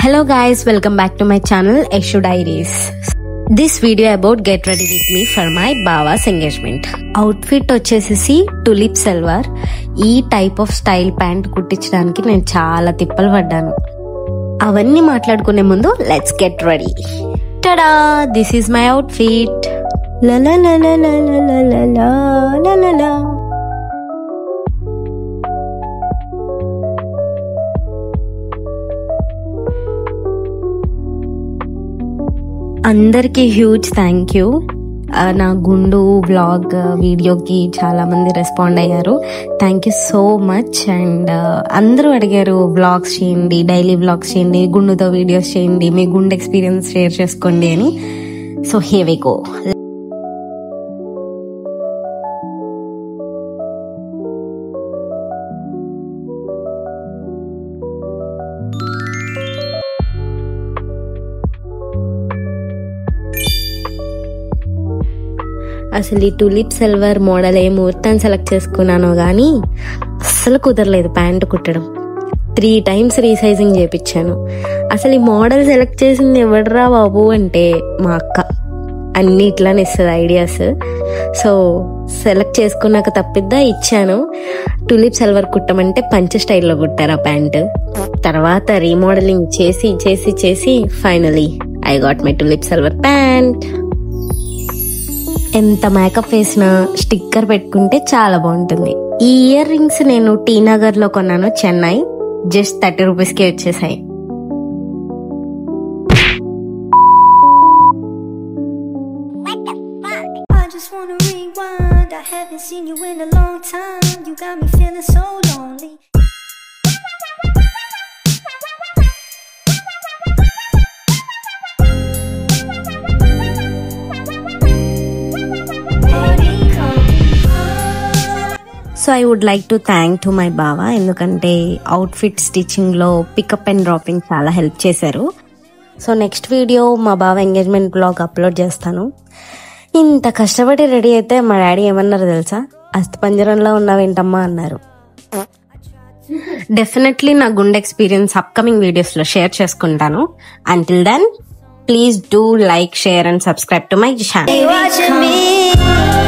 Hello guys, welcome back to my channel Eshu Diaries. This video about get ready with me for my Bava's engagement. Outfit వచ్చేసి tulip salwar. ఈ type of style pant కుట్టించడానికి నేను చాలా తిప్పలు పడ్డాను. అవన్నీ మాట్లాడుకునే ముందు let's get ready. Tada, this is my outfit. లా లా లా లా లా లా లా లా లా లా. అందరికి హ్యూజ్ థ్యాంక్ యూ. నా గుండు వ్లాగ్ వీడియోకి చాలా మంది రెస్పాండ్ అయ్యారు. Thank you so much. And అందరూ అడిగారు వ్లాగ్స్ చేయండి, డైలీ వ్లాగ్స్ చేయండి, గుండుతో వీడియోస్ చేయండి, మీ గుండు ఎక్స్పీరియన్స్ షేర్ చేసుకోండి అని. So here we go. అసలు ఈ టులిప్ సల్వార్ మోడల్ ఏ ముహూర్తాన్ని సెలెక్ట్ చేసుకున్నానో కానీ అస్సలు కుదరలేదు ప్యాంటు కుట్టడం. 3 times రీసైజింగ్ చేయించాను. అసలు ఈ మోడల్ సెలెక్ట్ చేసింది ఎవడరా బాబు అంటే మా అక్క. అన్ని ఇట్లానే ఇస్తుంది ఐడియాస్. సో సెలెక్ట్ చేసుకున్నాక తప్పిద్దా ఇచ్చాను. టులిప్ సల్వార్ కుట్టమంటే పంచ స్టైల్లో కుట్టారు ఆ ప్యాంటు. తర్వాత రీమోడలింగ్ చేసి చేసి చేసి finally I got my tulip salwar pant. ఎంత మేకప్ వేసినా స్టిక్కర్ పెట్టుకుంటే చాలా బాగుంటుంది. ఈ ఇయర్ రింగ్స్ నేను టీ నగర్ లో కొన్నాను, చెన్నై. జస్ట్ 30 రూపీస్కే వచ్చేసాయి. So I would like to thank to my బావా, ఎందుకంటే అవుట్ఫిట్ స్టిచ్చింగ్ లో పికప్ అండ్ డ్రాపింగ్ చాలా హెల్ప్ చేశారు. సో నెక్స్ట్ వీడియో మా బావ ఎంగేజ్మెంట్ బ్లాగ్ అప్లోడ్ చేస్తాను. ఇంత కష్టపడి రెడీ అయితే మా డాడీ ఏమన్నారు తెలుసా? అస్థిపంజరంలో ఉన్నావేంటమ్మా అన్నారు. డెఫినెట్లీ నా గుండె ఎక్స్పీరియన్స్ అప్కమింగ్ వీడియోస్ లో షేర్ చేసుకుంటాను. Until then please do like, share and subscribe to my channel.